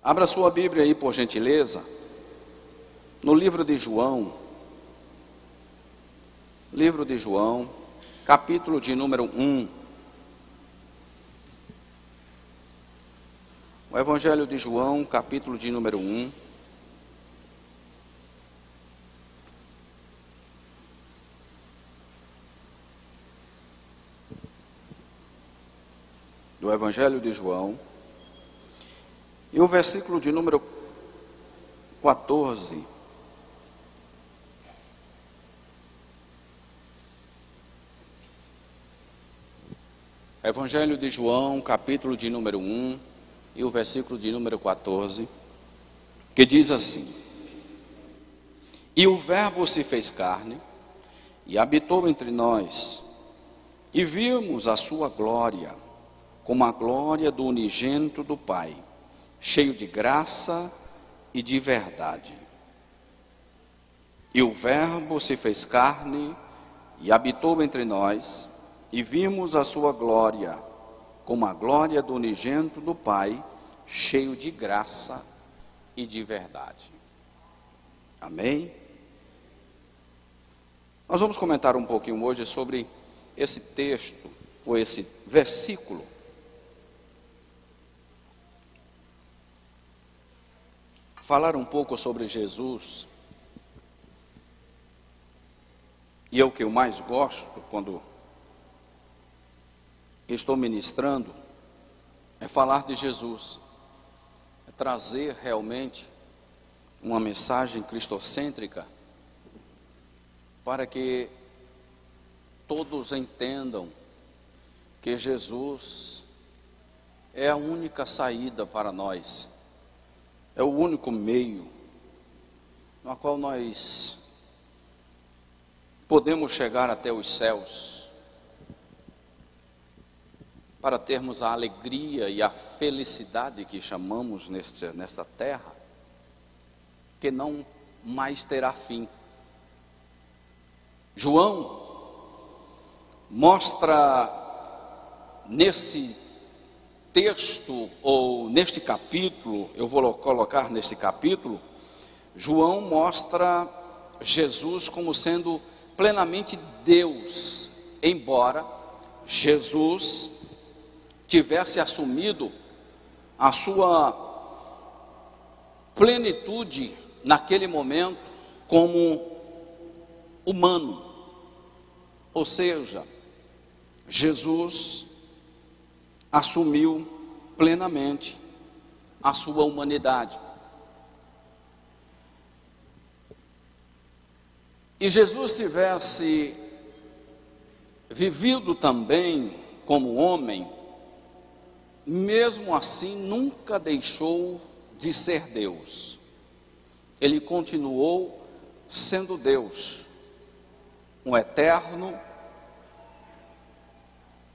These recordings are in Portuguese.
Abra sua Bíblia aí, por gentileza, no livro de João, capítulo de número 1. O Evangelho de João, capítulo de número 1. Do Evangelho de João, e o versículo de número 14. Evangelho de João, capítulo de número 1, e o versículo de número 14, que diz assim: E o Verbo se fez carne, e habitou entre nós, e vimos a sua glória, como a glória do unigênito do Pai, cheio de graça e de verdade. E o Verbo se fez carne e habitou entre nós, e vimos a sua glória, como a glória do unigênito do Pai, cheio de graça e de verdade. Amém? Nós vamos comentar um pouquinho hoje sobre esse texto, ou esse versículo. Falar um pouco sobre Jesus. E é o que eu mais gosto quando estou ministrando, é falar de Jesus, é trazer realmente uma mensagem cristocêntrica, para que todos entendam que Jesus é a única saída para nós, é o único meio no qual nós podemos chegar até os céus, para termos a alegria e a felicidade que chamamos nessa terra, que não mais terá fim. João mostra nesse texto, ou neste capítulo, eu vou colocar neste capítulo, João mostra Jesus como sendo plenamente Deus, embora Jesus tivesse assumido a sua plenitude naquele momento como humano, ou seja, Jesus assumiu plenamente a sua humanidade. E Jesus tivesse vivido também como homem, mesmo assim nunca deixou de ser Deus. Ele continuou sendo Deus, um eterno,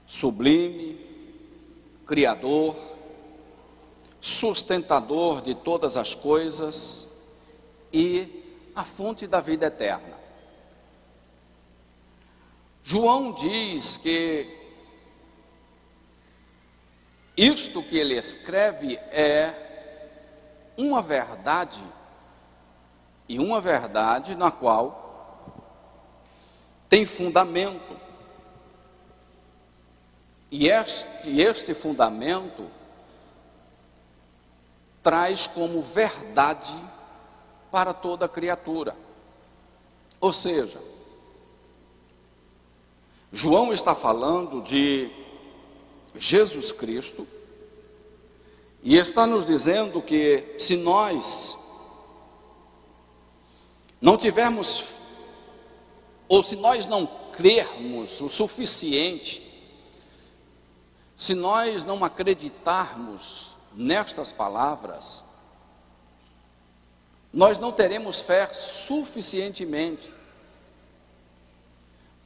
sublime, criador, sustentador de todas as coisas e a fonte da vida eterna. João diz que isto que ele escreve é uma verdade, e uma verdade na qual tem fundamento. E este fundamento traz como verdade para toda criatura. Ou seja, João está falando de Jesus Cristo, e está nos dizendo que se nós não tivermos, ou se nós não crermos o suficiente, se nós não acreditarmos nestas palavras, nós não teremos fé suficientemente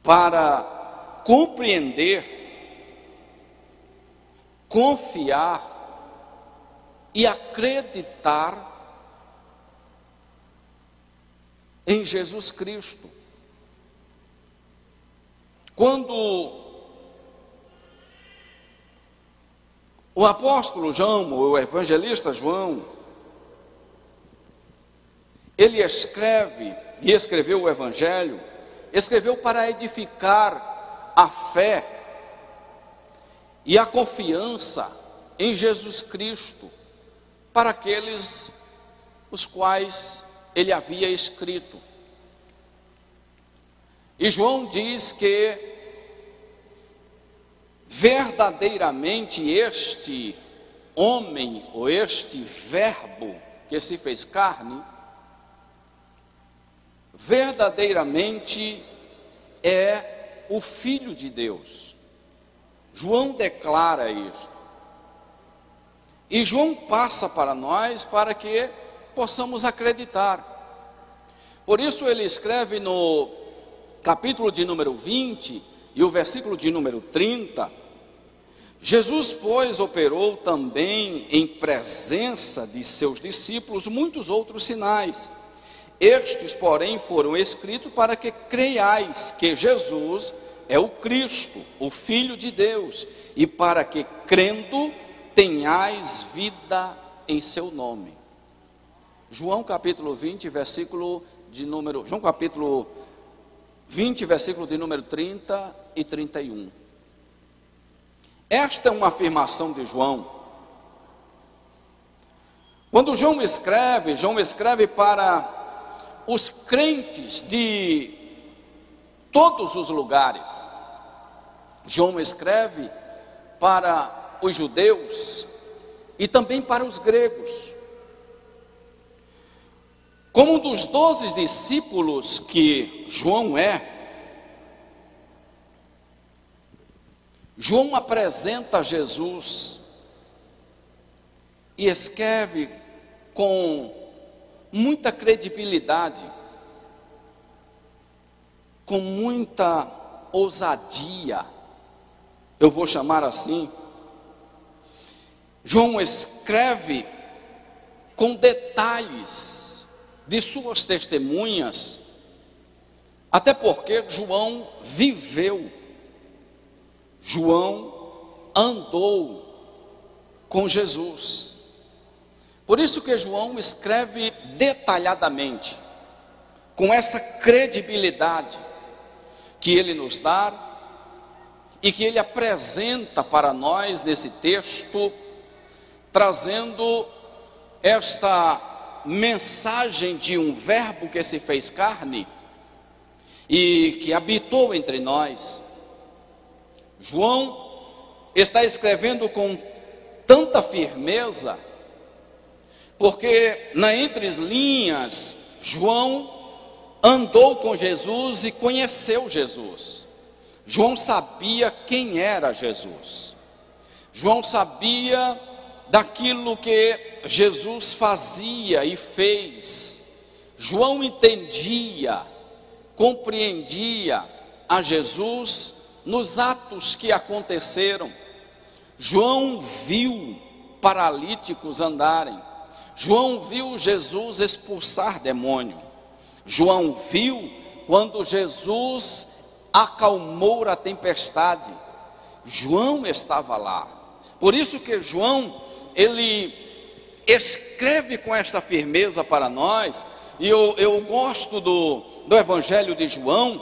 para compreender, confiar e acreditar em Jesus Cristo. Quando o apóstolo João, o evangelista João, ele escreve e escreveu o Evangelho, escreveu para edificar a fé e a confiança em Jesus Cristo para aqueles os quais ele havia escrito. E João diz que verdadeiramente este homem, ou este verbo que se fez carne, verdadeiramente é o Filho de Deus. João declara isto. E João passa para nós para que possamos acreditar. Por isso ele escreve no capítulo de número 20 e o versículo de número 30, Jesus, pois, operou também em presença de seus discípulos muitos outros sinais. Estes, porém, foram escritos para que creiais que Jesus é o Cristo, o Filho de Deus, e para que, crendo, tenhais vida em seu nome. João capítulo 20, versículo de número... João capítulo 20, versículo de número 30 e 31. Esta é uma afirmação de João. Quando João escreve para os crentes de todos os lugares. João escreve para os judeus e também para os gregos. Como um dos 12 discípulos que João é, João apresenta Jesus e escreve com muita credibilidade, com muita ousadia, eu vou chamar assim. João escreve com detalhes de suas testemunhas, até porque João viveu, João andou com Jesus. Por isso que João escreve detalhadamente, com essa credibilidade que ele nos dá e que ele apresenta para nós nesse texto, trazendo esta mensagem de um verbo que se fez carne e que habitou entre nós. João está escrevendo com tanta firmeza, porque na entrelinhas, João andou com Jesus e conheceu Jesus. João sabia quem era Jesus. João sabia daquilo que Jesus fazia e fez. João entendia, compreendia a Jesus nos atos que aconteceram. João viu paralíticos andarem. João viu Jesus expulsar demônio. João viu quando Jesus acalmou a tempestade. João estava lá. Por isso que João, ele escreve com esta firmeza para nós. E eu gosto do Evangelho de João,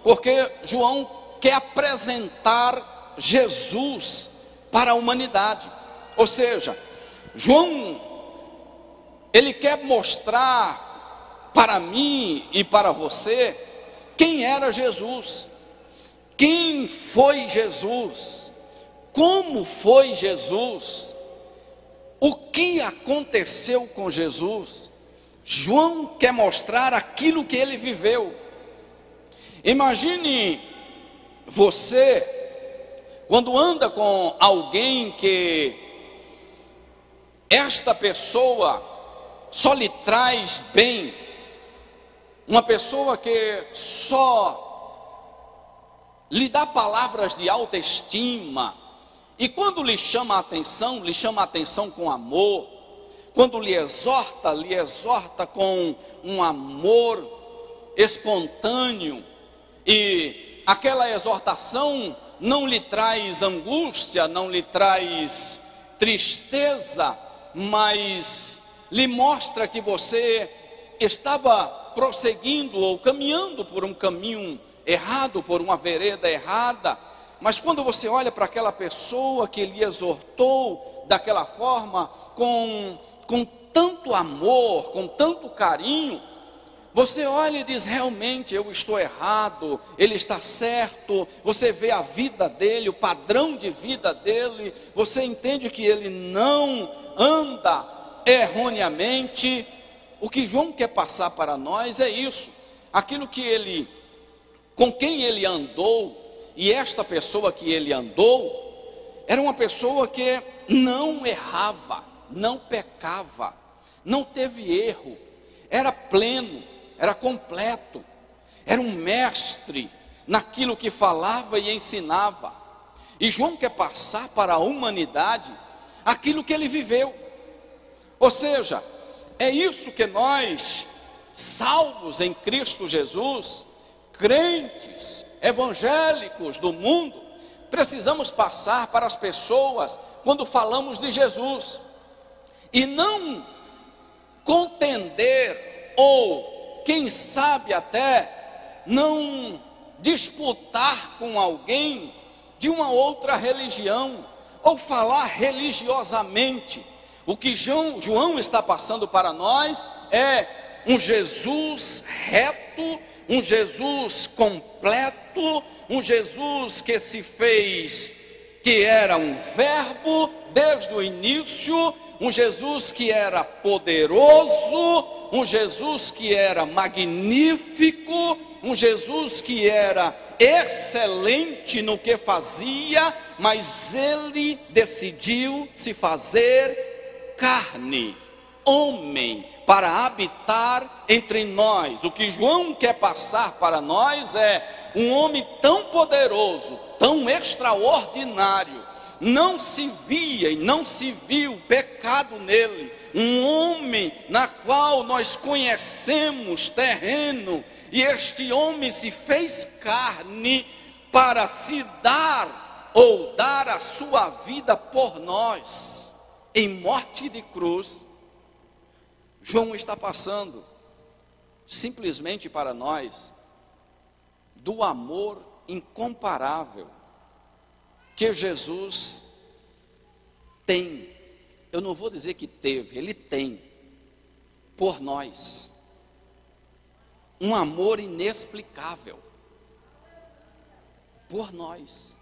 porque João quer apresentar Jesus para a humanidade. Ou seja, João, ele quer mostrar para mim e para você quem era Jesus, quem foi Jesus, como foi Jesus, o que aconteceu com Jesus. João quer mostrar aquilo que ele viveu. Imagine você, quando anda com alguém que esta pessoa só lhe traz bem, uma pessoa que só lhe dá palavras de autoestima, e quando lhe chama a atenção com amor, quando lhe exorta com um amor espontâneo, e aquela exortação não lhe traz angústia, não lhe traz tristeza, mas lhe mostra que você estava prosseguindo ou caminhando por um caminho errado, por uma vereda errada. Mas quando você olha para aquela pessoa que ele exortou daquela forma, com tanto amor, com tanto carinho, você olha e diz: realmente eu estou errado, ele está certo. Você vê a vida dele, o padrão de vida dele, você entende que ele não anda erroneamente. O que João quer passar para nós é isso, aquilo que ele, com quem ele andou, e esta pessoa que ele andou, era uma pessoa que não errava, não pecava, não teve erro, era pleno, era completo, era um mestre naquilo que falava e ensinava. E João quer passar para a humanidade aquilo que ele viveu. Ou seja, é isso que nós, salvos em Cristo Jesus, crentes, evangélicos do mundo, precisamos passar para as pessoas quando falamos de Jesus. E não contender, ou quem sabe até não disputar com alguém de uma outra religião, ou falar religiosamente. O que João está passando para nós é um Jesus reto, um Jesus completo, um Jesus que se fez, que era um verbo desde o início, um Jesus que era poderoso, um Jesus que era magnífico, um Jesus que era excelente no que fazia, mas ele decidiu se fazer carne, homem, para habitar entre nós. O que João quer passar para nós é um homem tão poderoso, tão extraordinário, não se via e não se viu pecado nele, um homem na qual nós conhecemos terreno, e este homem se fez carne para se dar, ou dar a sua vida por nós, em morte de cruz. João está passando simplesmente para nós do amor incomparável que Jesus tem. Eu não vou dizer que teve, ele tem por nós um amor inexplicável por nós.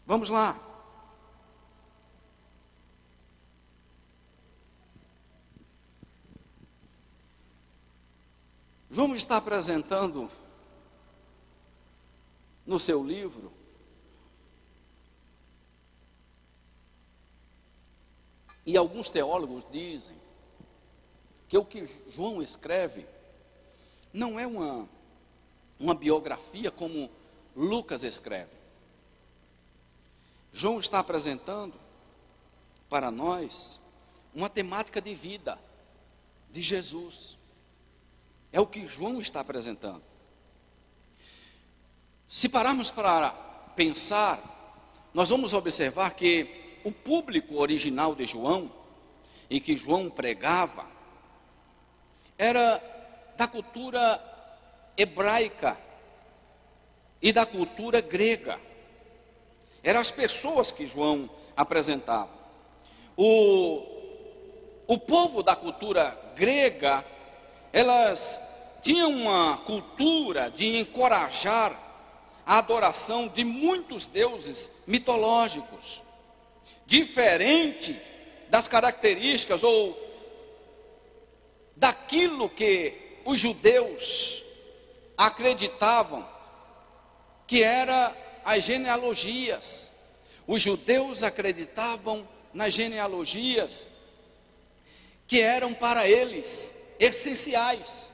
Vamos lá. João está apresentando no seu livro e alguns teólogos dizem que o que João escreve não é uma biografia como Lucas escreve. João está apresentando para nós uma temática de vida de Jesus. É o que João está apresentando. Se pararmos para pensar, nós vamos observar que o público original de João, e que João pregava, era da cultura hebraica e da cultura grega. Eram as pessoas que João apresentava. O povo da cultura grega, elas tinham uma cultura de encorajar a adoração de muitos deuses mitológicos, diferente das características ou daquilo que os judeus acreditavam que era as genealogias. Os judeus acreditavam nas genealogias que eram para eles essenciais.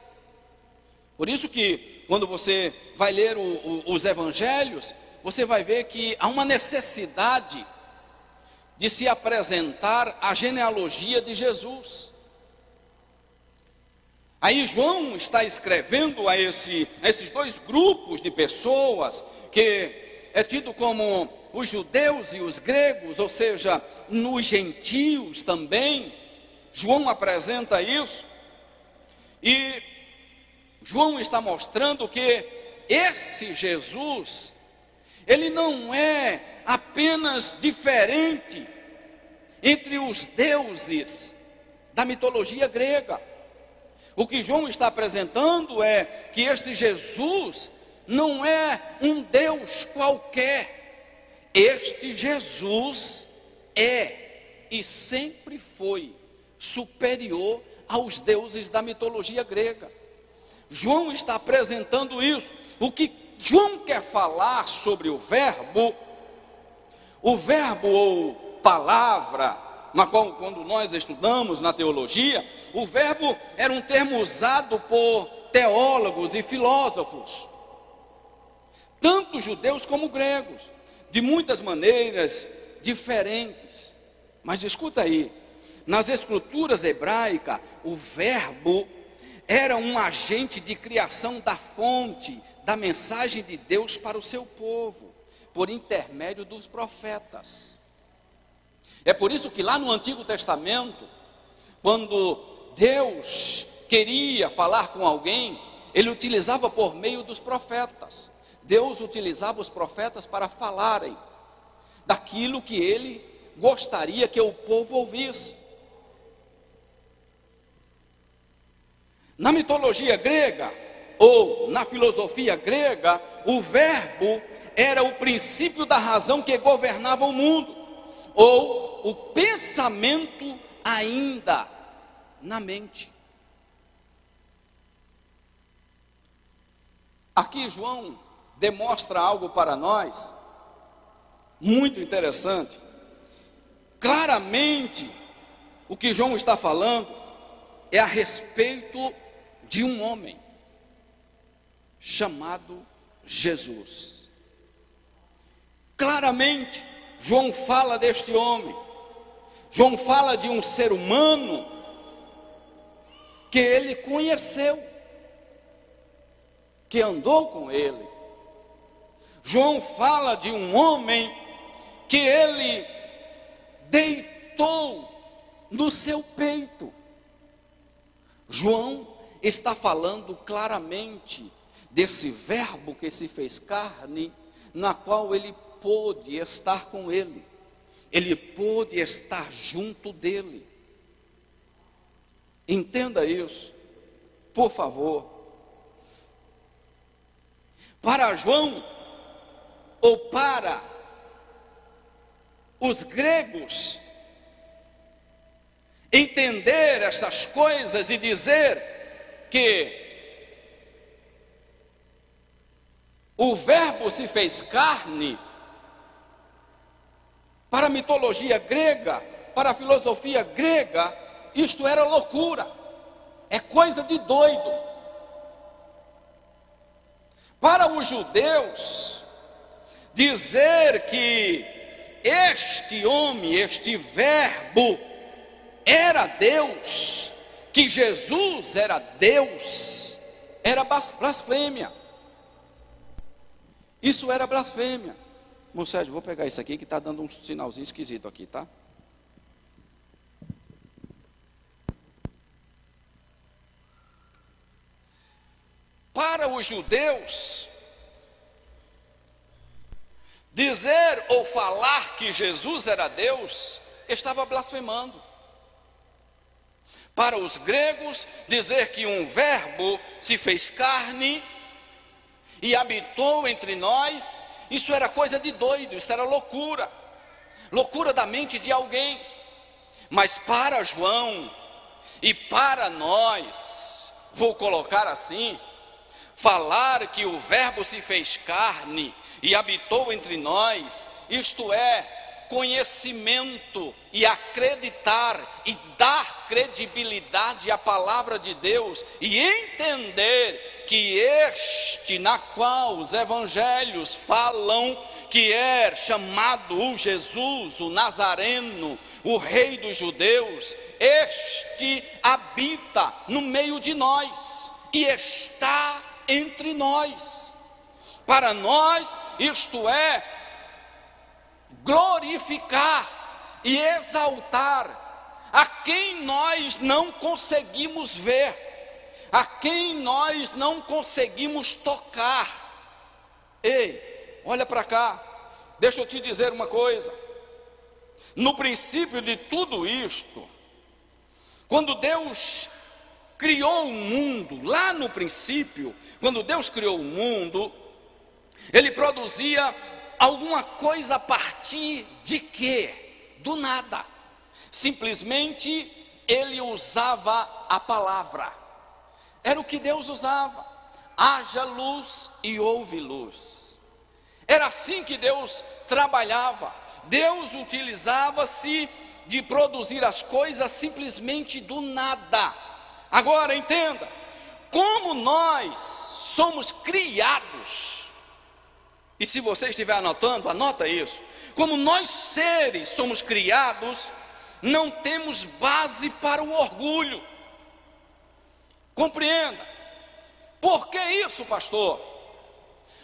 Por isso que quando você vai ler os evangelhos, você vai ver que há uma necessidade de se apresentar a genealogia de Jesus. Aí João está escrevendo a esses dois grupos de pessoas, que é tido como os judeus e os gregos, ou seja, nos gentios também. João apresenta isso, e João está mostrando que esse Jesus, ele não é apenas diferente entre os deuses da mitologia grega. O que João está apresentando é que este Jesus não é um Deus qualquer. Este Jesus é e sempre foi superior aos deuses da mitologia grega. João está apresentando isso. O que João quer falar sobre o verbo ou palavra, na qual, quando nós estudamos na teologia, o verbo era um termo usado por teólogos e filósofos, tanto judeus como gregos, de muitas maneiras diferentes. Mas escuta aí, nas escrituras hebraicas, o verbo era um agente de criação da fonte, da mensagem de Deus para o seu povo, por intermédio dos profetas. É por isso que lá no Antigo Testamento, quando Deus queria falar com alguém, ele utilizava por meio dos profetas. Deus utilizava os profetas para falarem daquilo que ele gostaria que o povo ouvisse. Na mitologia grega, ou na filosofia grega, o verbo era o princípio da razão que governava o mundo, ou o pensamento ainda na mente. Aqui João demonstra algo para nós muito interessante. Claramente, o que João está falando é a respeito de um homem chamado Jesus. Claramente, João fala deste homem. João fala de um ser humano que ele conheceu, que andou com ele. João fala de um homem que ele deitou no seu peito. João está falando claramente desse verbo que se fez carne, na qual ele pôde estar com ele, ele pôde estar junto dele. Entenda isso, por favor. Para João, ou para os gregos, entender essas coisas e dizer que o verbo se fez carne, para a mitologia grega, para a filosofia grega, isto era loucura, é coisa de doido. Para os judeus, dizer que este homem, este verbo, era Deus, que Jesus era Deus, era blasfêmia. Isso era blasfêmia. Irmão Sérgio, vou pegar isso aqui que está dando um sinalzinho esquisito aqui, tá? Para os judeus, dizer ou falar que Jesus era Deus, estava blasfemando. Para os gregos, dizer que um verbo se fez carne e habitou entre nós, isso era coisa de doido, isso era loucura, loucura da mente de alguém. Mas para João e para nós, vou colocar assim, falar que o verbo se fez carne e habitou entre nós, isto é, conhecimento e acreditar e dar credibilidade à palavra de Deus e entender que este na qual os evangelhos falam que é chamado o Jesus, o Nazareno, o rei dos judeus, este habita no meio de nós e está entre nós. Para nós, isto é, glorificar e exaltar a quem nós não conseguimos ver, a quem nós não conseguimos tocar. Ei, olha para cá, deixa eu te dizer uma coisa. No princípio de tudo isto, quando Deus criou o mundo, lá no princípio, quando Deus criou o mundo, Ele produzia alguma coisa a partir de quê? Do nada. Simplesmente Ele usava a palavra. Era o que Deus usava. Haja luz e houve luz. Era assim que Deus trabalhava. Deus utilizava-se de produzir as coisas simplesmente do nada. Agora entenda, como nós somos criados, e se você estiver anotando, anota isso. Como nós seres somos criados, não temos base para o orgulho. Compreenda. Por que isso, pastor?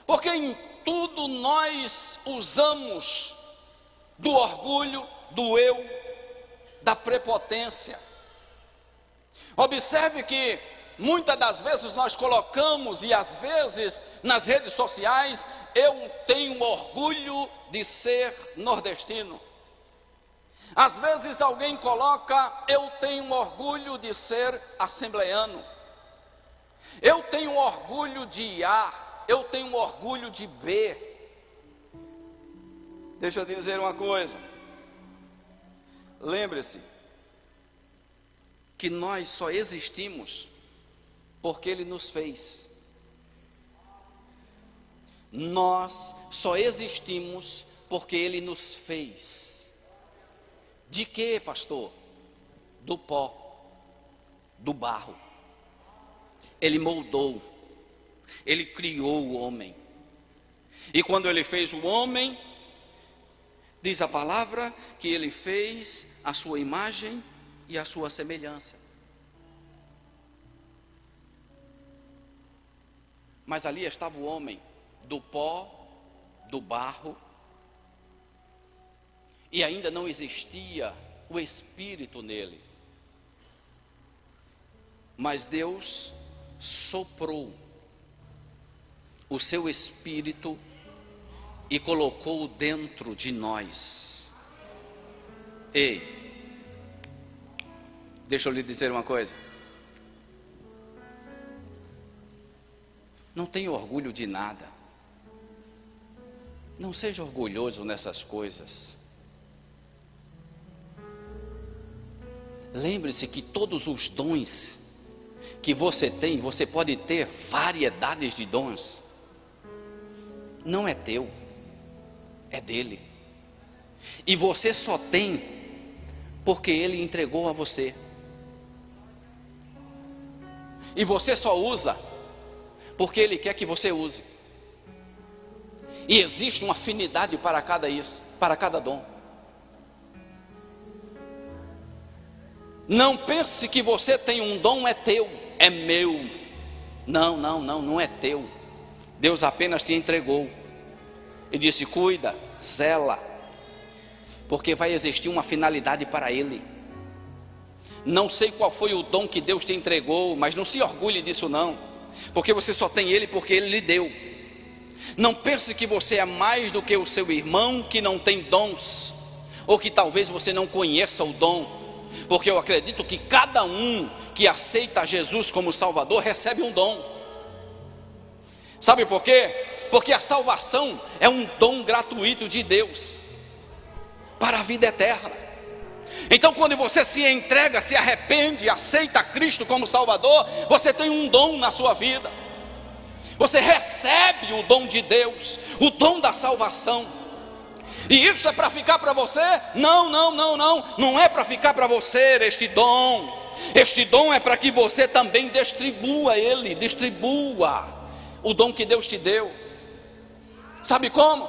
Porque em tudo nós usamos do orgulho, do eu, da prepotência. Observe que muitas das vezes nós colocamos, e às vezes nas redes sociais, eu tenho orgulho de ser nordestino. Às vezes alguém coloca, eu tenho orgulho de ser assembleiano. Eu tenho orgulho de A, eu tenho orgulho de B. Deixa eu te dizer uma coisa. Lembre-se que nós só existimos porque Ele nos fez. Nós só existimos porque Ele nos fez. De quê, pastor? Do pó, do barro. Ele moldou, Ele criou o homem. E quando Ele fez o homem, diz a palavra que Ele fez a sua imagem e a sua semelhança. Mas ali estava o homem, do pó, do barro, e ainda não existia o Espírito nele. Mas Deus soprou o seu Espírito e colocou dentro de nós. Ei, deixa eu lhe dizer uma coisa. Não tenha orgulho de nada. Não seja orgulhoso nessas coisas. Lembre-se que todos os dons que você tem, você pode ter variedades de dons. Não é teu, é dele. E você só tem porque ele entregou a você. E você só usa porque ele quer que você use. E existe uma afinidade para cada dom. Não pense que você tem um dom, é teu, é meu. Não é teu. Deus apenas te entregou e disse: cuida, zela, porque vai existir uma finalidade para ele. Não sei qual foi o dom que Deus te entregou, mas não se orgulhe disso não, porque você só tem ele porque ele lhe deu. Não pense que você é mais do que o seu irmão que não tem dons, ou que talvez você não conheça o dom, porque eu acredito que cada um que aceita Jesus como Salvador recebe um dom. Sabe por quê? Porque a salvação é um dom gratuito de Deus para a vida eterna. Então quando você se entrega, se arrepende, aceita Cristo como Salvador, você tem um dom na sua vida. Você recebe o dom de Deus, o dom da salvação. E isso é para ficar para você? Não é para ficar para você este dom. Este dom é para que você também distribua ele, distribua o dom que Deus te deu. Sabe como?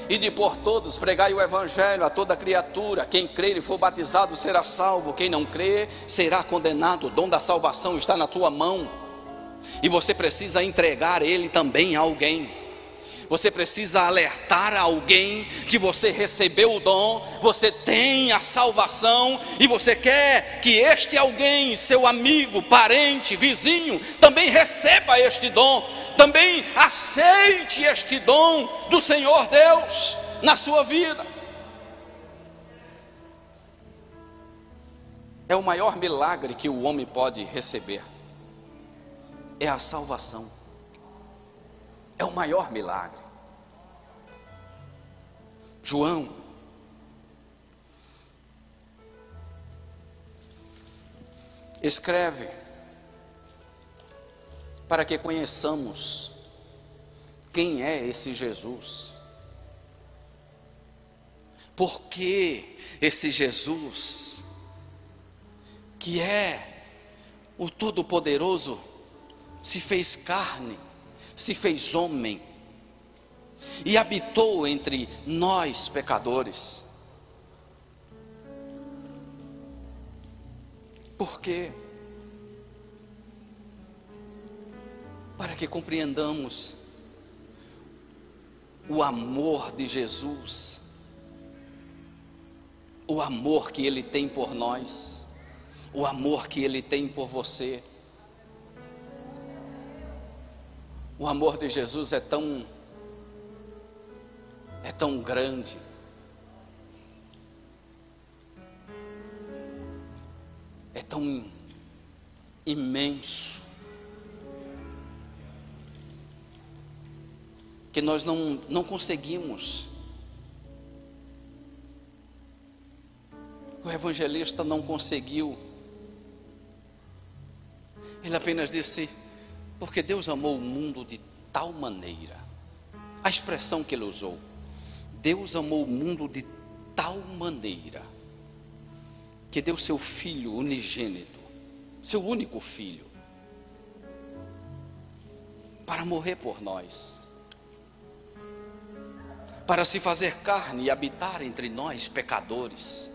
E de por todos pregai o evangelho a toda criatura. Quem crer e for batizado será salvo, quem não crer será condenado. O dom da salvação está na tua mão, e você precisa entregar ele também a alguém. Você precisa alertar alguém que você recebeu o dom, você tem a salvação e você quer que este alguém, seu amigo, parente, vizinho, também receba este dom, também aceite este dom do Senhor Deus na sua vida. É o maior milagre que o homem pode receber, é a salvação. É o maior milagre. João escreve para que conheçamos quem é esse Jesus. Por que esse Jesus, que é o Todo-Poderoso, se fez carne, se fez homem e habitou entre nós pecadores? Por quê? Para que compreendamos o amor de Jesus, o amor que Ele tem por nós, o amor que Ele tem por você. O amor de Jesus é tão grande, é tão imenso, que nós não conseguimos. O evangelista não conseguiu. Ele apenas disse: porque Deus amou o mundo de tal maneira. A expressão que ele usou: Deus amou o mundo de tal maneira que deu seu Filho unigênito, seu único Filho, para morrer por nós, para se fazer carne e habitar entre nós pecadores.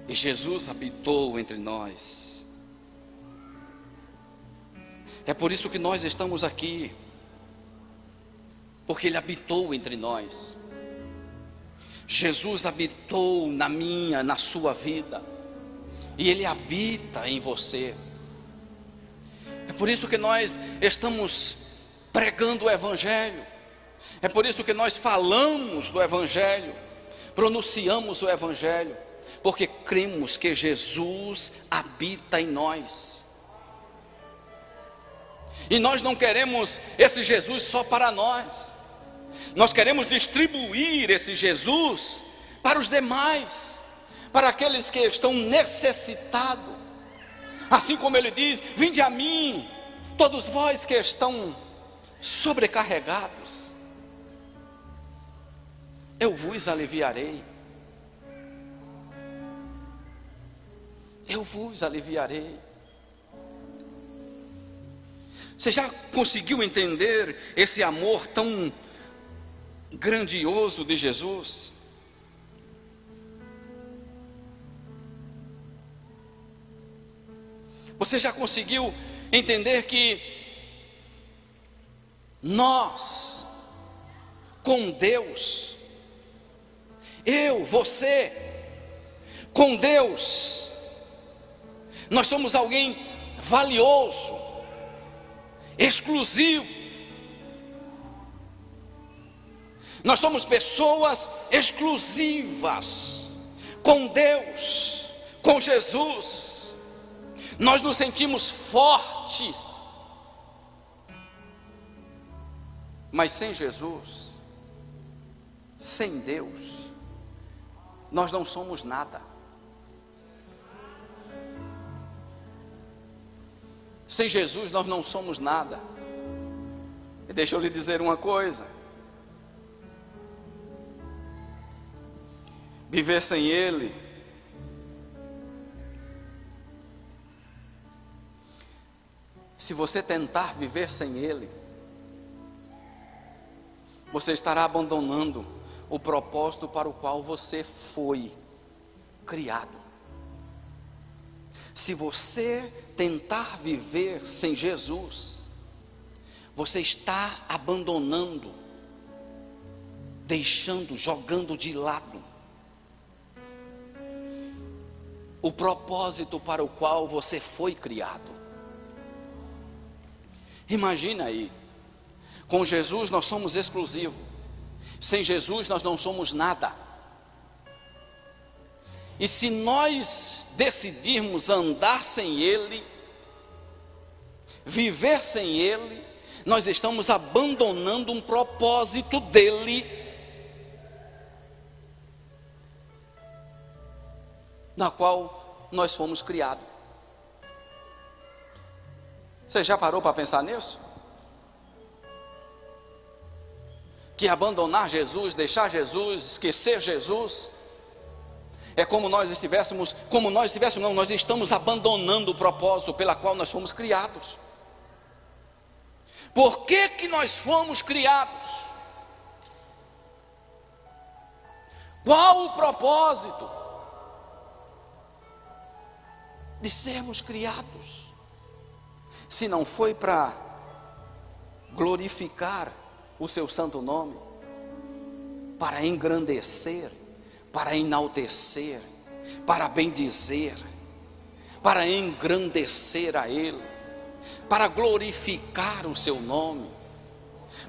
E Jesus habitou entre nós. É por isso que nós estamos aqui, porque Ele habitou entre nós. Jesus habitou na minha, na sua vida, e Ele habita em você. É por isso que nós estamos pregando o Evangelho, é por isso que nós falamos do Evangelho, pronunciamos o Evangelho, porque cremos que Jesus habita em nós. E nós não queremos esse Jesus só para nós, nós queremos distribuir esse Jesus para os demais, para aqueles que estão necessitados. Assim como Ele diz: vinde a mim, todos vós que estão sobrecarregados, eu vos aliviarei. Eu vos aliviarei. Você já conseguiu entender esse amor tão grandioso de Jesus? Você já conseguiu entender que nós, com Deus, eu, você, com Deus, nós somos alguém valioso, exclusivo. Nós somos pessoas exclusivas com Deus, com Jesus. Nós nos sentimos fortes, mas sem Jesus, sem Deus, nós não somos nada. Sem Jesus nós não somos nada. E deixa eu lhe dizer uma coisa: viver sem Ele se você tentar viver sem Ele, você estará abandonando o propósito para o qual você foi criado. Se você tentar viver sem Jesus, você está abandonando, deixando, jogando de lado o propósito para o qual você foi criado. Imagina aí, com Jesus nós somos exclusivos, sem Jesus nós não somos nada. E se nós decidirmos andar sem Ele, viver sem Ele, nós estamos abandonando um propósito dEle, na qual nós fomos criados. Você já parou para pensar nisso? Que abandonar Jesus, deixar Jesus, esquecer Jesus, é como nós estivéssemos, não, nós estamos abandonando o propósito pela qual nós fomos criados. Por que nós fomos criados? Qual o propósito de sermos criados? Se não foi para glorificar o seu santo nome, para engrandecer, para enaltecer, para bendizer, para engrandecer a Ele, para glorificar o seu nome,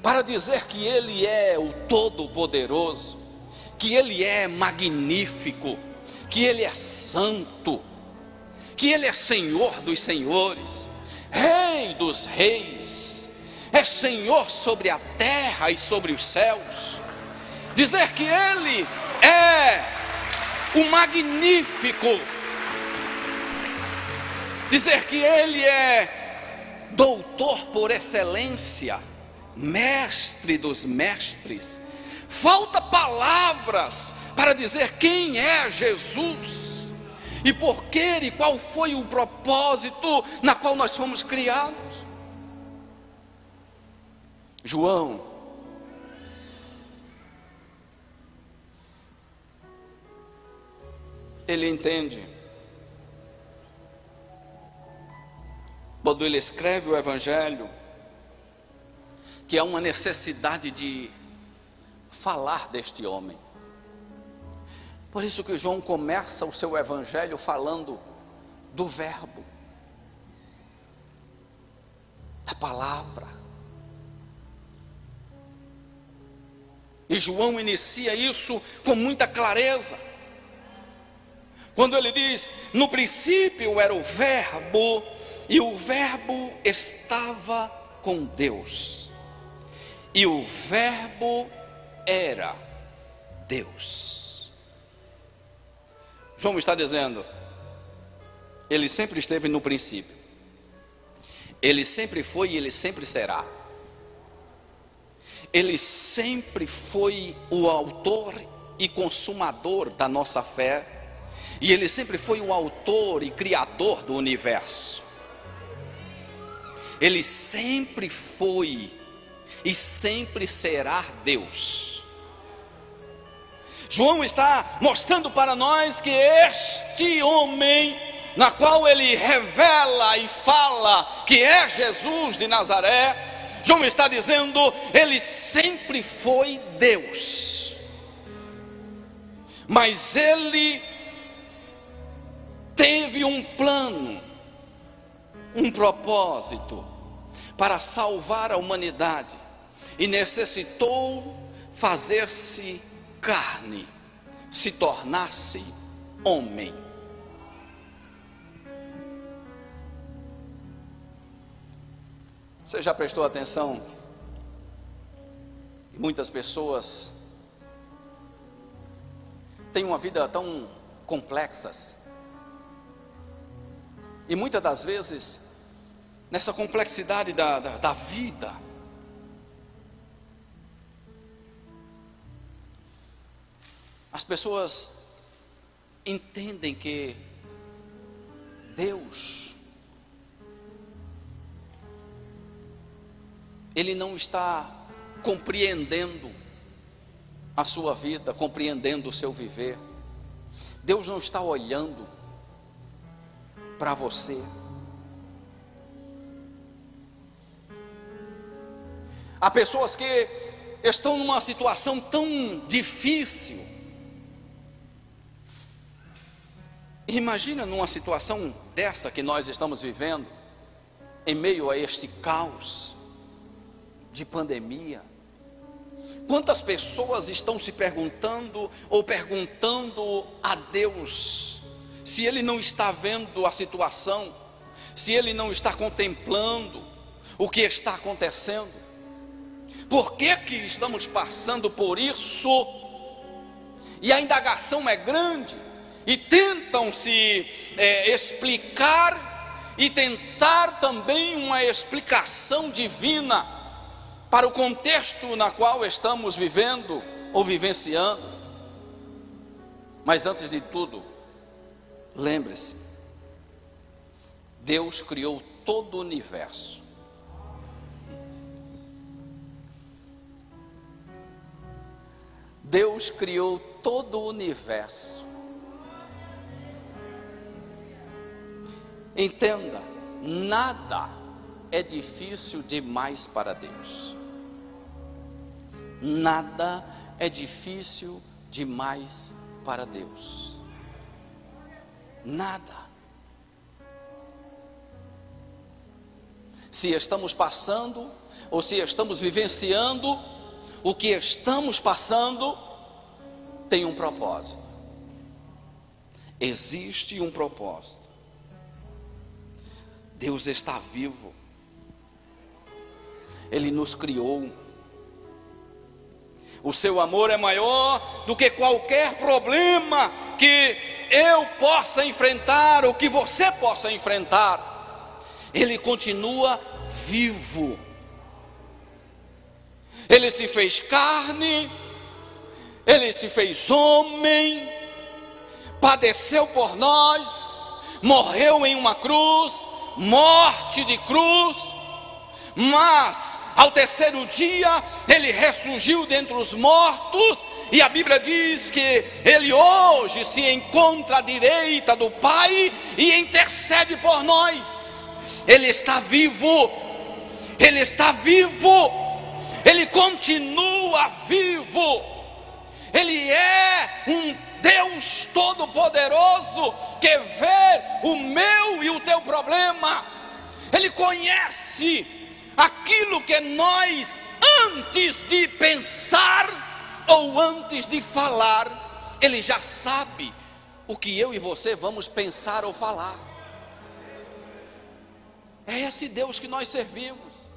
para dizer que Ele é o Todo-Poderoso, que Ele é magnífico, que Ele é santo, que Ele é Senhor dos senhores, Rei dos reis, é Senhor sobre a terra e sobre os céus. Dizer que Ele é o magnífico, dizer que Ele é doutor por excelência, mestre dos mestres. Falta palavras para dizer quem é Jesus e por que e qual foi o propósito na qual nós fomos criados. João ele entende, quando ele escreve o Evangelho, que há uma necessidade de falar deste homem. Por isso que João começa o seu Evangelho falando do Verbo, da palavra. E João inicia isso com muita clareza, quando ele diz: no princípio era o Verbo, e o Verbo estava com Deus, e o Verbo era Deus. João está dizendo, Ele sempre esteve no princípio, Ele sempre foi e Ele sempre será. Ele sempre foi o autor e consumador da nossa fé, e Ele sempre foi o autor e criador do universo. Ele sempre foi e sempre será Deus. João está mostrando para nós que este homem, na qual ele revela e fala que é Jesus de Nazaré, João está dizendo, ele sempre foi Deus, mas ele teve um plano, um propósito para salvar a humanidade, e necessitou fazer-se carne, se tornasse homem. Você já prestou atenção? Muitas pessoas têm uma vida tão complexas, e muitas das vezes, nessa complexidade da vida, as pessoas entendem que Deus, Ele não está compreendendo a sua vida, compreendendo o seu viver. Deus não está olhando para você. Há pessoas que estão numa situação tão difícil. Imagina numa situação dessa que nós estamos vivendo, em meio a este caos de pandemia. Quantas pessoas estão se perguntando ou perguntando a Deus se Ele não está vendo a situação, se Ele não está contemplando o que está acontecendo? Por que que estamos passando por isso? E a indagação é grande, e tentam se explicar e tentar também uma explicação divina para o contexto na qual estamos vivendo ou vivenciando. Mas antes de tudo, lembre-se, Deus criou todo o universo. Deus criou todo o universo. Entenda, nada é difícil demais para Deus. Nada é difícil demais para Deus. Nada. Se estamos passando, ou se estamos vivenciando, o que estamos passando tem um propósito. Existe um propósito. Deus está vivo. Ele nos criou. O seu amor é maior do que qualquer problema que eu possa enfrentar, ou que você possa enfrentar. Ele continua vivo. Ele se fez carne, Ele se fez homem, padeceu por nós, morreu em uma cruz, morte de cruz, mas ao terceiro dia Ele ressurgiu dentre os mortos, e a Bíblia diz que Ele hoje se encontra à direita do Pai e intercede por nós. Ele está vivo, Ele está vivo. Ele continua vivo. Ele é um Deus todo-poderoso que vê o meu e o teu problema. Ele conhece aquilo que nós, antes de pensar ou antes de falar, Ele já sabe o que eu e você vamos pensar ou falar. É esse Deus que nós servimos.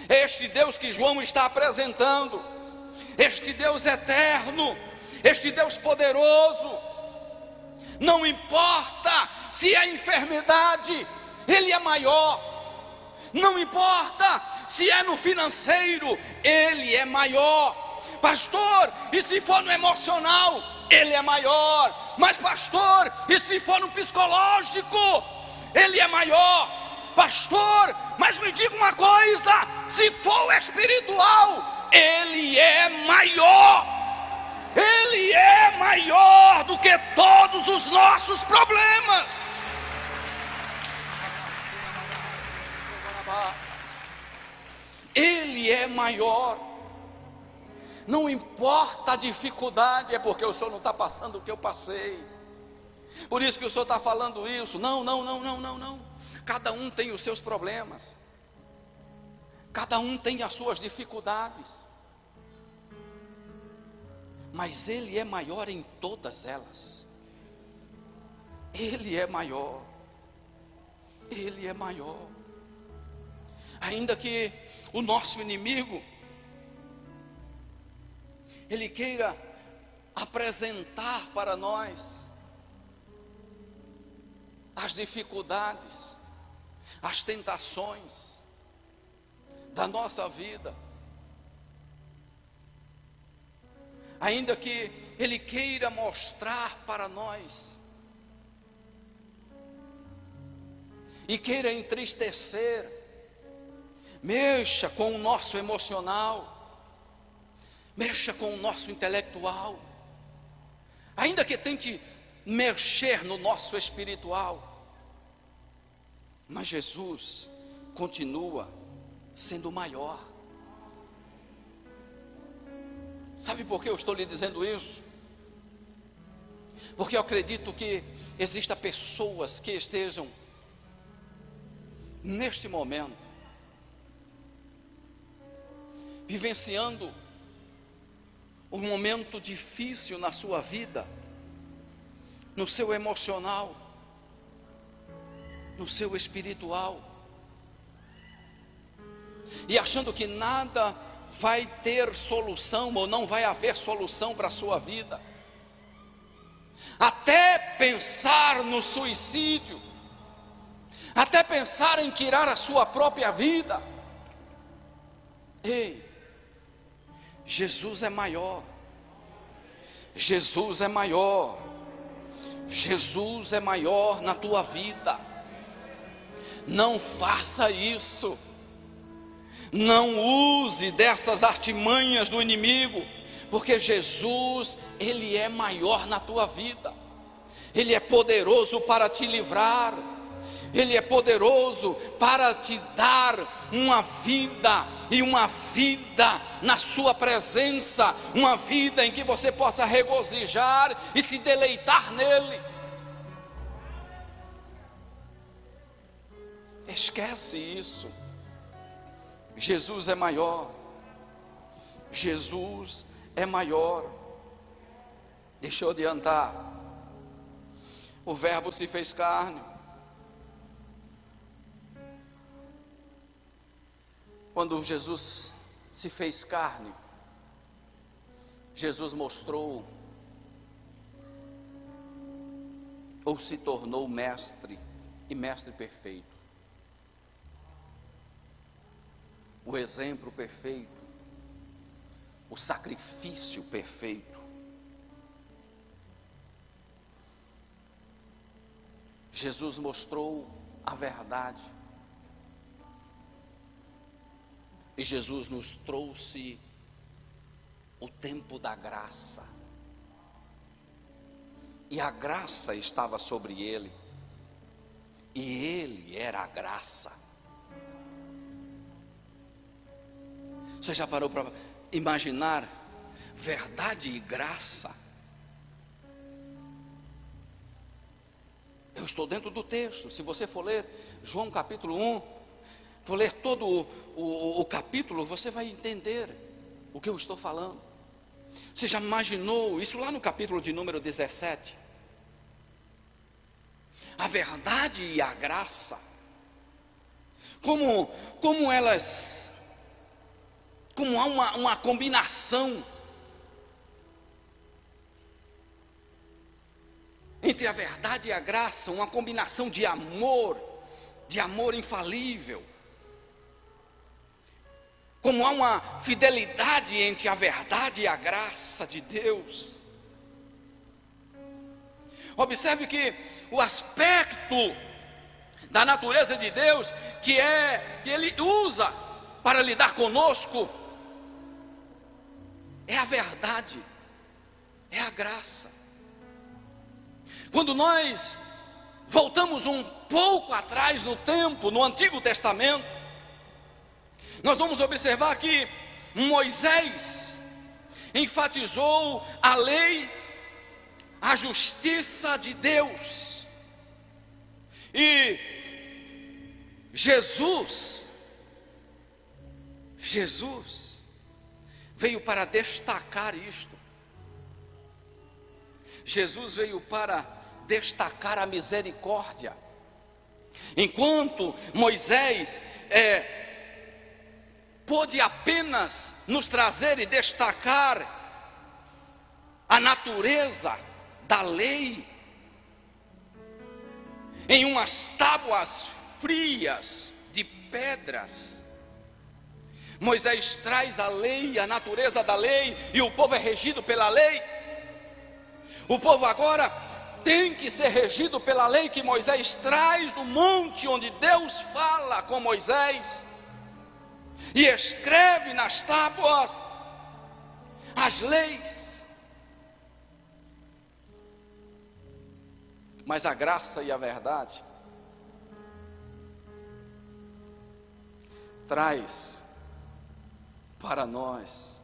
Este Deus que João está apresentando, este Deus eterno, este Deus poderoso. Não importa se a enfermidade, Ele é maior. Não importa se é no financeiro, Ele é maior. Pastor, e se for no emocional, Ele é maior. Mas pastor, e se for no psicológico, Ele é maior. Pastor, mas me diga uma coisa, se for espiritual, Ele é maior. Ele é maior do que todos os nossos problemas. Ele é maior. Não importa a dificuldade, é porque o Senhor não está passando o que eu passei. Por isso que o Senhor está falando isso. Não. Cada um tem os seus problemas. Cada um tem as suas dificuldades. Mas Ele é maior em todas elas. Ele é maior. Ele é maior. Ainda que o nosso inimigo, ele queira apresentar para nós as dificuldades, as tentações da nossa vida, ainda que ele queira mostrar para nós e queira entristecer, mexa com o nosso emocional, mexa com o nosso intelectual, ainda que tente mexer no nosso espiritual, Mas Jesus continua sendo maior. Sabe por que eu estou lhe dizendo isso? Porque eu acredito que existam pessoas que estejam neste momento vivenciando um momento difícil na sua vida, no seu emocional, no seu espiritual, e achando que nada vai ter solução, ou não vai haver solução para a sua vida, até pensar no suicídio, até pensar em tirar a sua própria vida. Ei, Jesus é maior, Jesus é maior, Jesus é maior na tua vida. Não faça isso, não use dessas artimanhas do inimigo, porque Jesus, Ele é maior na tua vida, Ele é poderoso para te livrar, Ele é poderoso para te dar uma vida, e uma vida na sua presença, uma vida em que você possa regozijar e se deleitar nele. Esquece isso. Jesus é maior, Jesus é maior. Deixa eu adiantar. O Verbo se fez carne. Quando Jesus se fez carne, Jesus mostrou, ou se tornou mestre, e mestre perfeito. O exemplo perfeito, o sacrifício perfeito. Jesus mostrou a verdade, e Jesus nos trouxe o tempo da graça, e a graça estava sobre ele, e ele era a graça. Você já parou para imaginar verdade e graça? Eu estou dentro do texto. Se você for ler João capítulo 1, for ler todo o capítulo, você vai entender o que eu estou falando. Você já imaginou isso lá no capítulo de número 17? A verdade e a graça, como elas, como há uma combinação entre a verdade e a graça, uma combinação de amor infalível. Como há uma fidelidade entre a verdade e a graça de Deus. Observe que o aspecto da natureza de Deus que Ele usa para lidar conosco é a verdade, é a graça. Quando nós voltamos um pouco atrás no tempo, no Antigo Testamento, nós vamos observar que Moisés enfatizou a lei, a justiça de Deus, e Jesus veio para destacar isto. Jesus veio para destacar a misericórdia. Enquanto Moisés pôde apenas nos trazer e destacar a natureza da lei em umas tábuas frias de pedras, Moisés traz a lei, a natureza da lei, e o povo é regido pela lei. O povo agora tem que ser regido pela lei que Moisés traz do monte, onde Deus fala com Moisés e escreve nas tábuas as leis. Mas a graça e a verdade traz para nós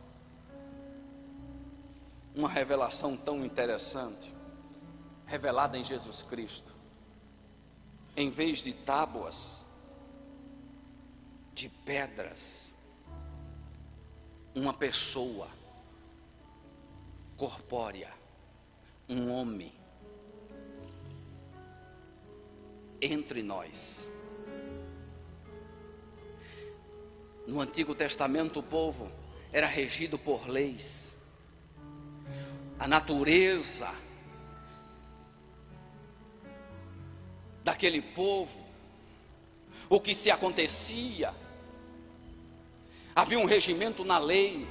uma revelação tão interessante, revelada em Jesus Cristo. Em vez de tábuas de pedras, uma pessoa corpórea, um homem entre nós. No Antigo Testamento o povo era regido por leis. A natureza daquele povo, o que se acontecia, havia um regimento na lei.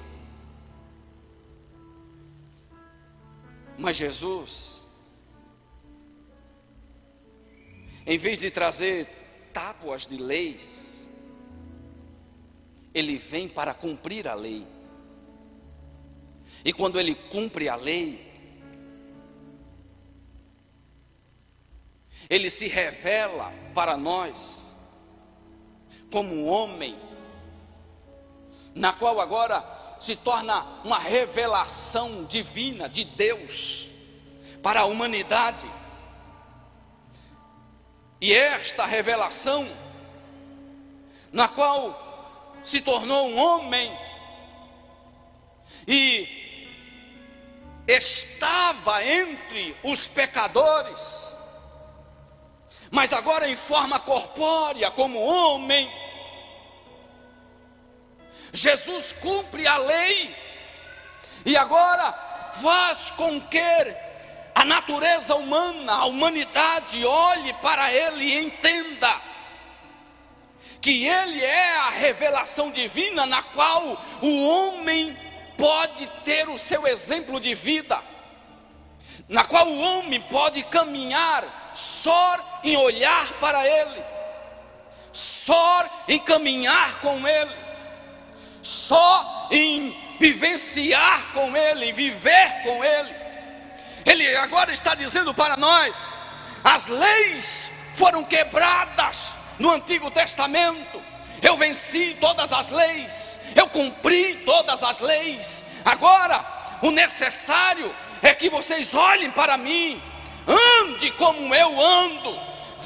Mas Jesus, em vez de trazer tábuas de leis, ele vem para cumprir a lei. E quando ele cumpre a lei, ele se revela para nós como um homem, na qual agora se torna uma revelação divina de Deus para a humanidade. E esta revelação, na qual se tornou um homem e estava entre os pecadores, mas agora em forma corpórea, como homem, Jesus cumpre a lei e agora faz com que a natureza humana, a humanidade, olhe para ele e entenda que ele é a revelação divina na qual o homem pode ter o seu exemplo de vida, na qual o homem pode caminhar só em olhar para ele, só em caminhar com ele, só em vivenciar com ele, viver com ele. Ele agora está dizendo para nós: as leis foram quebradas no Antigo Testamento, eu venci todas as leis, eu cumpri todas as leis. Agora o necessário é que vocês olhem para mim, ande como eu ando,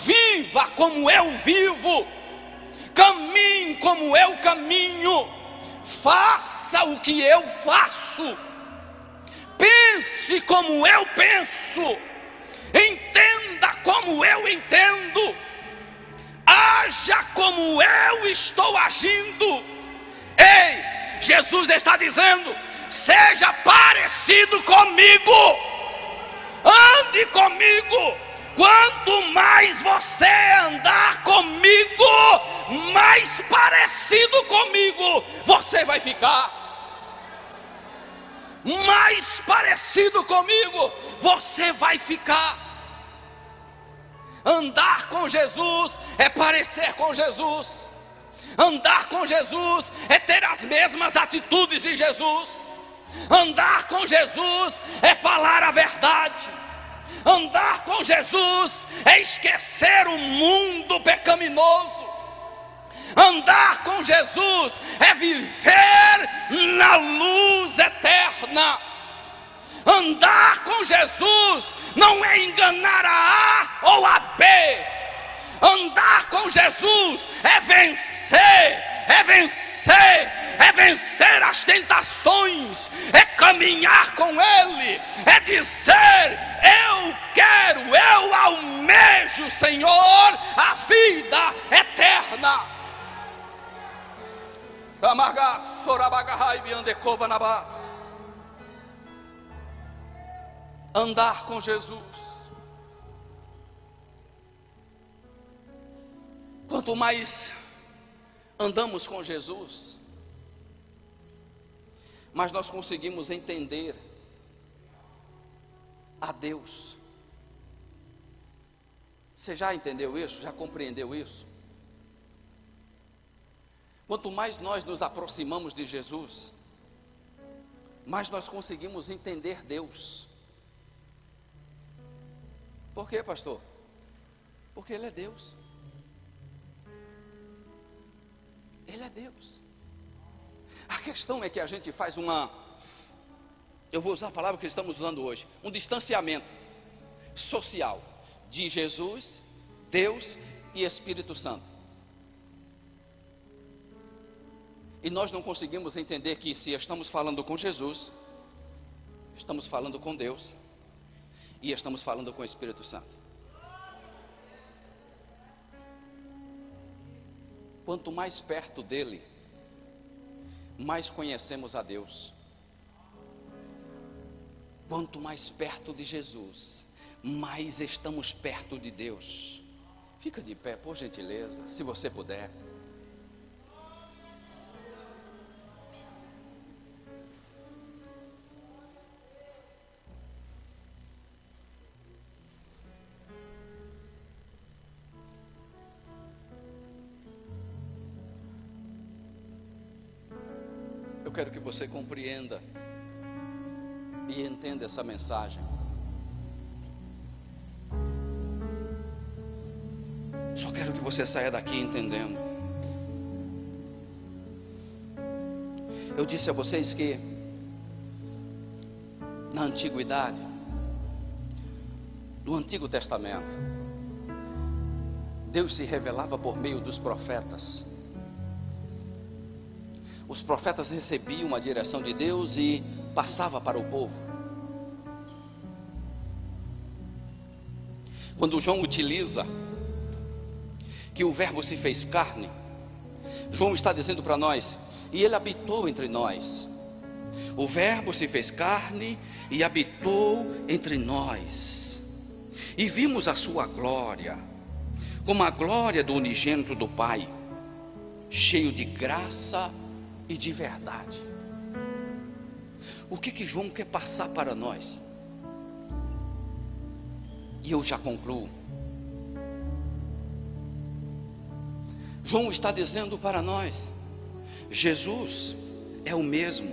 viva como eu vivo, caminhe como eu caminho, faça o que eu faço, pense como eu penso, entenda como eu entendo, haja como eu estou agindo. Ei, Jesus está dizendo: seja parecido comigo, ande comigo. Quanto mais você andar comigo, mais parecido comigo você vai ficar. Mais parecido comigo você vai ficar. Andar com Jesus é parecer com Jesus. Andar com Jesus é ter as mesmas atitudes de Jesus. Andar com Jesus é falar a verdade. Andar com Jesus é esquecer o mundo pecaminoso. Andar com Jesus é viver na luz eterna. Andar com Jesus não é enganar a A ou a B. Andar com Jesus é vencer, é vencer, é vencer as tentações, é caminhar com Ele, é dizer: eu quero, eu almejo, Senhor, a vida eterna. Andar com Jesus. Quanto mais andamos com Jesus, mais nós conseguimos entender a Deus. Você já entendeu isso? Já compreendeu isso? Quanto mais nós nos aproximamos de Jesus, mais nós conseguimos entender Deus. Por quê, pastor? Porque Ele é Deus. Ele é Deus. A questão é que a gente faz eu vou usar a palavra que estamos usando hoje, um distanciamento social de Jesus, Deus e Espírito Santo. E nós não conseguimos entender que se estamos falando com Jesus, estamos falando com Deus e estamos falando com o Espírito Santo. Quanto mais perto dele, mais conhecemos a Deus. Quanto mais perto de Jesus, mais estamos perto de Deus. Fica de pé, por gentileza, se você puder. Eu quero que você compreenda e entenda essa mensagem. Só quero que você saia daqui entendendo. Eu disse a vocês que na antiguidade, no Antigo Testamento, Deus se revelava por meio dos profetas. Os profetas recebiam a direção de Deus e passava para o povo. Quando João utiliza que o verbo se fez carne, João está dizendo para nós, e ele habitou entre nós. O verbo se fez carne e habitou entre nós, e vimos a sua glória, como a glória do unigênito do Pai, cheio de graça e de verdade. O que João quer passar para nós? E eu já concluo. João está dizendo para nós, Jesus é ao mesmo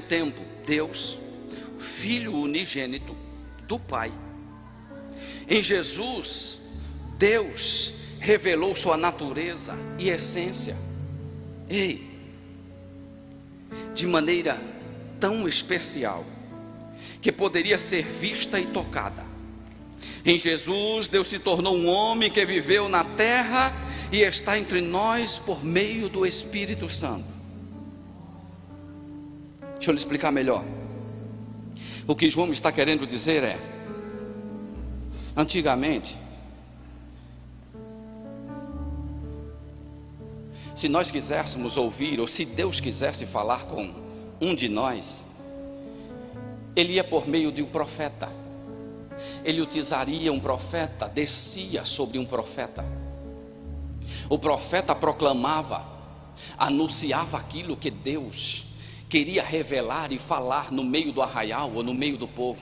tempo Deus, Filho unigênito do Pai. Em Jesus, Deus revelou sua natureza e essência. De maneira tão especial, que poderia ser vista e tocada. Em Jesus, Deus se tornou um homem que viveu na terra e está entre nós por meio do Espírito Santo. Deixa eu lhe explicar melhor. O que João está querendo dizer é: antigamente, se nós quiséssemos ouvir, ou se Deus quisesse falar com um de nós, Ele ia por meio de um profeta. Ele utilizaria um profeta, descia sobre um profeta. O profeta proclamava, anunciava aquilo que Deus queria revelar e falar no meio do arraial ou no meio do povo.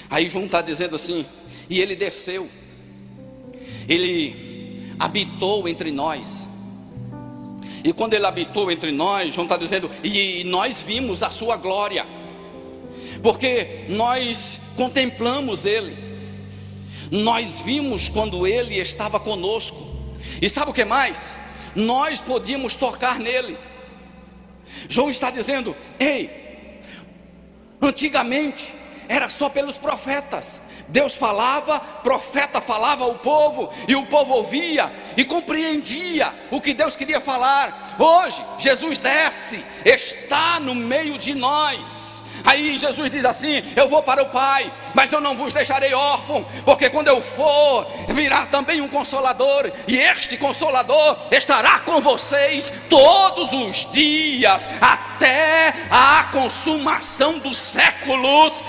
Aí João está dizendo assim, e ele desceu, ele habitou entre nós. E quando ele habitou entre nós, João está dizendo, e nós vimos a sua glória, porque nós contemplamos ele, nós vimos quando ele estava conosco. E sabe o que mais? Nós podíamos tocar nele. João está dizendo, antigamente era só pelos profetas. Deus falava, profeta falava ao povo, e o povo ouvia e compreendia o que Deus queria falar. Hoje Jesus desce, está no meio de nós. Aí Jesus diz assim, eu vou para o Pai, mas eu não vos deixarei órfão, porque quando eu for, virá também um Consolador, e este Consolador estará com vocês todos os dias, até a consumação dos séculos.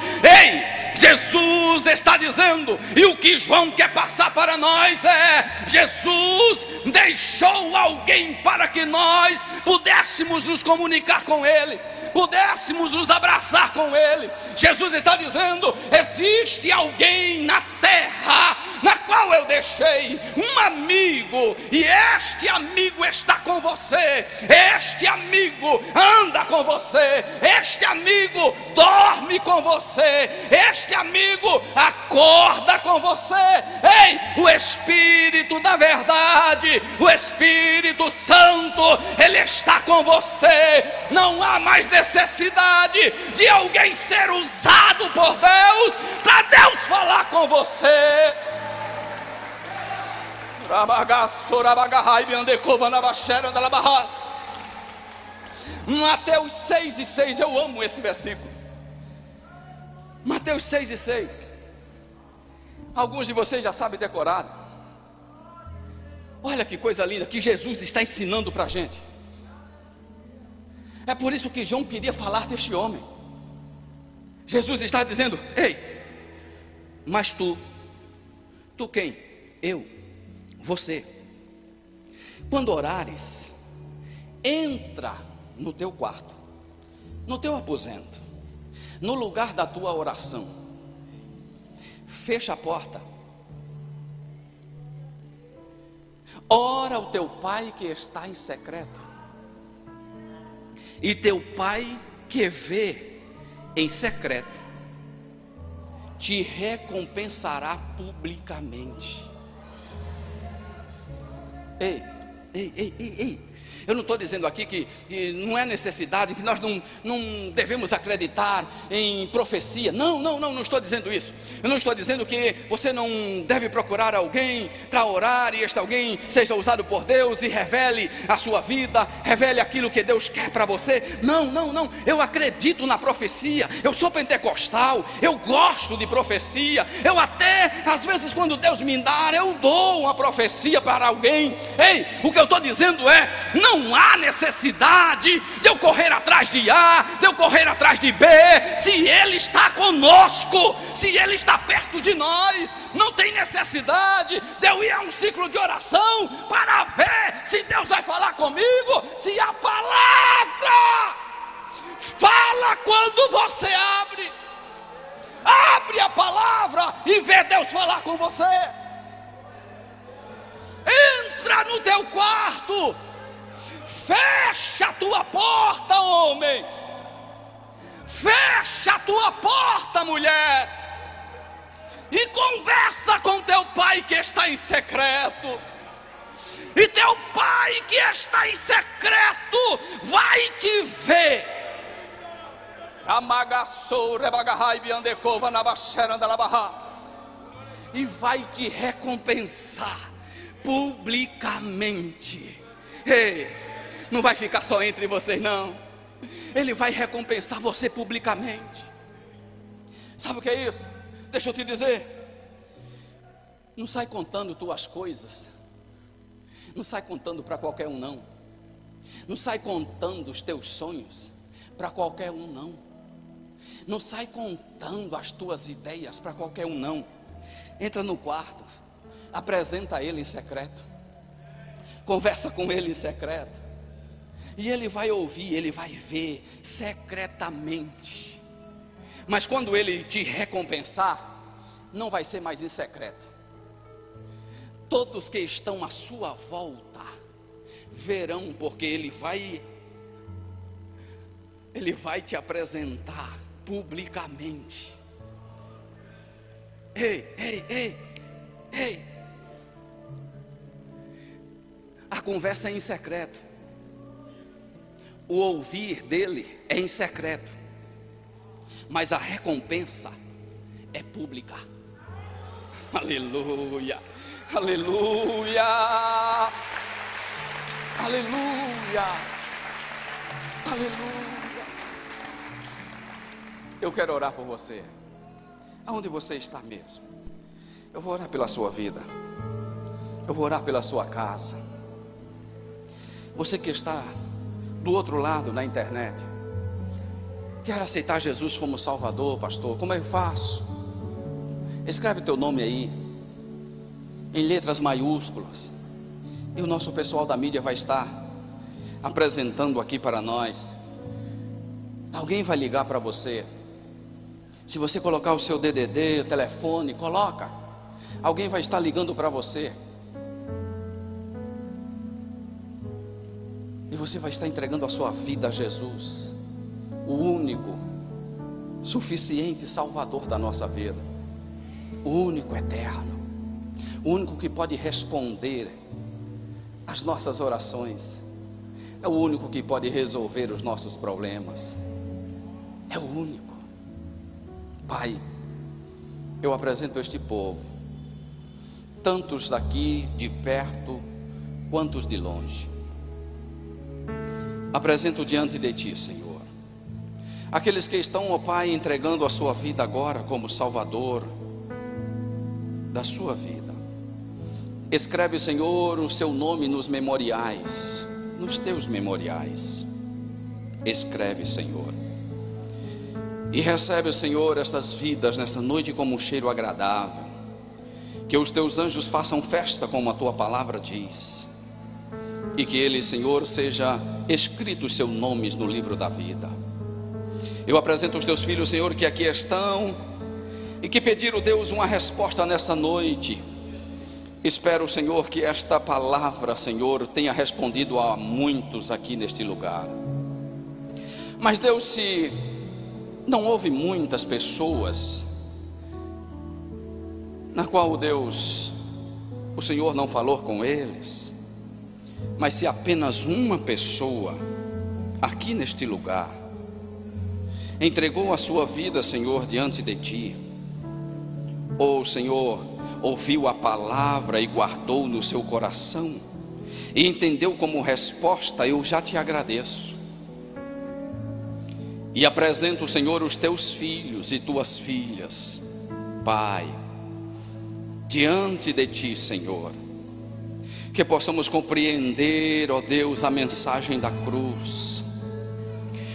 Jesus está dizendo, e o que João quer passar para nós é: Jesus deixou alguém para que nós pudéssemos nos comunicar com Ele, pudéssemos nos abraçar com Ele. Jesus está dizendo, existe alguém na terra na qual eu deixei um amigo, e este amigo está com você, este amigo anda com você, este amigo dorme com você, este amigo acorda com você. Ei, o Espírito da verdade, o Espírito Santo, ele está com você. Não há mais necessidade de alguém ser usado por Deus para Deus falar com você. Mateus 6:6, eu amo esse versículo. Mateus 6:6. Alguns de vocês já sabem decorado. Olha que coisa linda que Jesus está ensinando para a gente. É por isso que João queria falar deste homem. Jesus está dizendo: ei, mas tu quem? Eu, você. Quando orares, entra no teu quarto, no teu aposento, no lugar da tua oração, fecha a porta, ora ao teu pai que está em secreto, e teu pai que vê em secreto te recompensará publicamente. Ei, eu não estou dizendo aqui que não é necessidade, que nós não devemos acreditar em profecia. Não estou dizendo isso. Eu não estou dizendo que você não deve procurar alguém para orar e este alguém seja usado por Deus e revele a sua vida, revele aquilo que Deus quer para você. Não. Eu acredito na profecia. Eu sou pentecostal, eu gosto de profecia. Eu até, às vezes, quando Deus me dá, eu dou uma profecia para alguém. Ei, o que eu estou dizendo é: não há necessidade de eu correr atrás de A, de eu correr atrás de B, se Ele está conosco, se Ele está perto de nós. Não tem necessidade de eu ir a um ciclo de oração para ver se Deus vai falar comigo, se a palavra fala quando você abre a palavra e vê Deus falar com você. Entra no teu quarto, fecha a tua porta, homem, fecha a tua porta, mulher, e conversa com teu pai que está em secreto. E teu pai que está em secreto vai te ver. E vai te recompensar publicamente. Ei, não vai ficar só entre vocês, não. Ele vai recompensar você publicamente. Sabe o que é isso? Deixa eu te dizer. Não sai contando tuas coisas. Não sai contando para qualquer um, não. Não sai contando os teus sonhos para qualquer um, não. Não sai contando as tuas ideias para qualquer um, não. Entra no quarto, apresenta a ele em secreto, conversa com ele em secreto, e ele vai ouvir, ele vai ver secretamente. Mas quando ele te recompensar, não vai ser mais em secreto. Todos que estão à sua volta verão, porque ele vai te apresentar publicamente. Ei. A conversa é em secreto. O ouvir dele é em secreto. Mas a recompensa é pública. Aleluia. Aleluia. Aleluia. Aleluia. Eu quero orar por você. Aonde você está mesmo? Eu vou orar pela sua vida. Eu vou orar pela sua casa. Você que está do outro lado na internet, quer aceitar Jesus como Salvador, pastor? Como eu faço? Escreve teu nome aí em letras maiúsculas, e o nosso pessoal da mídia vai estar apresentando aqui para nós. Alguém vai ligar para você. Se você colocar o seu DDD, o telefone, coloca. Alguém vai estar ligando para você. E você vai estar entregando a sua vida a Jesus, o único, suficiente Salvador da nossa vida, o único eterno, o único que pode responder às nossas orações, é o único que pode resolver os nossos problemas, é o único. Pai, eu apresento este povo, tantos daqui de perto, quantos de longe. Apresento diante de Ti, Senhor, aqueles que estão, ó Pai, entregando a sua vida agora como Salvador da sua vida. Escreve, Senhor, o seu nome nos memoriais, nos Teus memoriais. Escreve, Senhor, e recebe, Senhor, essas vidas nesta noite como um cheiro agradável. Que os Teus anjos façam festa, como a Tua palavra diz, e que ele, Senhor, seja escrito os seus nomes no livro da vida. Eu apresento os Teus filhos, Senhor, que aqui estão e que pediram, Deus, uma resposta nessa noite. Espero, Senhor, que esta palavra, Senhor, tenha respondido a muitos aqui neste lugar. Mas, Deus, se não houve muitas pessoas na qual, Deus, o Senhor não falou com eles, mas se apenas uma pessoa aqui neste lugar entregou a sua vida, Senhor, diante de Ti, ou, Senhor, ouviu a palavra e guardou no seu coração e entendeu como resposta, eu já Te agradeço e apresento, Senhor, os Teus filhos e Tuas filhas, Pai, diante de Ti, Senhor, que possamos compreender, ó Deus, a mensagem da cruz,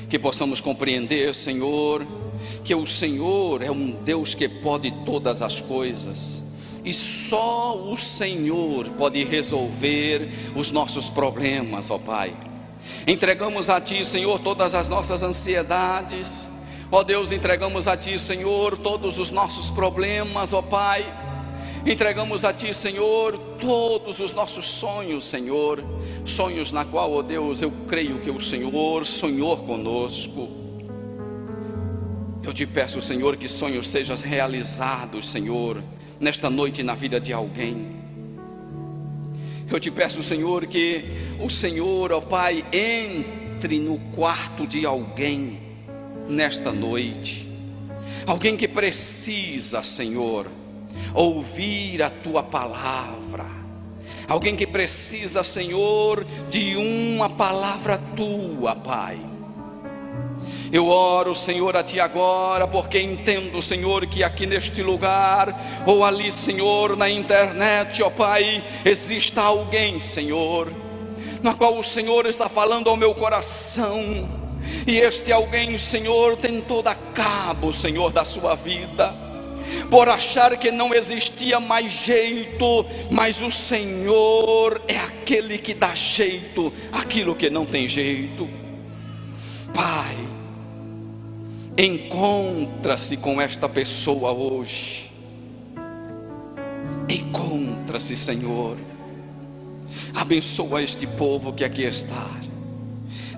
que possamos compreender, Senhor, que o Senhor é um Deus que pode todas as coisas, e só o Senhor pode resolver os nossos problemas, ó Pai. Entregamos a Ti, Senhor, todas as nossas ansiedades, ó Deus, entregamos a Ti, Senhor, todos os nossos problemas, ó Pai. Entregamos a Ti, Senhor, todos os nossos sonhos, Senhor, sonhos na qual, ó Deus, eu creio que o Senhor sonhou conosco. Eu Te peço, Senhor, que sonhos sejam realizados, Senhor, nesta noite na vida de alguém. Eu Te peço, Senhor, que o Senhor, ó Pai, entre no quarto de alguém nesta noite, alguém que precisa, Senhor, ouvir a Tua palavra, alguém que precisa, Senhor, de uma palavra Tua, Pai. Eu oro, Senhor, a Ti agora, porque entendo, Senhor, que aqui neste lugar, ou ali, Senhor, na internet, ó Pai, exista alguém, Senhor, na qual o Senhor está falando ao meu coração, e este alguém, Senhor, tem toda cabo, Senhor, da sua vida, por achar que não existia mais jeito, mas o Senhor é aquele que dá jeito aquilo que não tem jeito. Pai, encontra-se com esta pessoa hoje, encontra-se, Senhor, abençoa este povo que aqui está,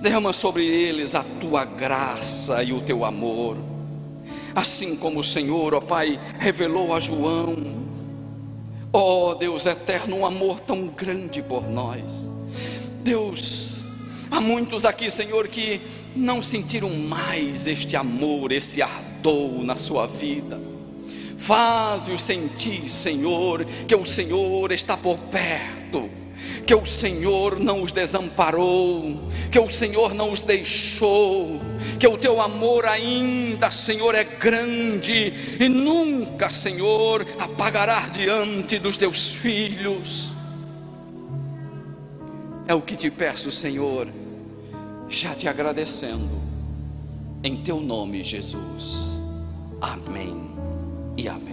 derrama sobre eles a Tua graça e o Teu amor, assim como o Senhor, ó Pai, revelou a João, ó Deus eterno, um amor tão grande por nós. Deus, há muitos aqui, Senhor, que não sentiram mais este amor, esse ardor na sua vida. Faze-os sentir, Senhor, que o Senhor está por perto, que o Senhor não os desamparou, que o Senhor não os deixou, que o Teu amor ainda, Senhor, é grande e nunca, Senhor, apagará diante dos Teus filhos. É o que Te peço, Senhor, já Te agradecendo, em Teu nome, Jesus. Amém e amém.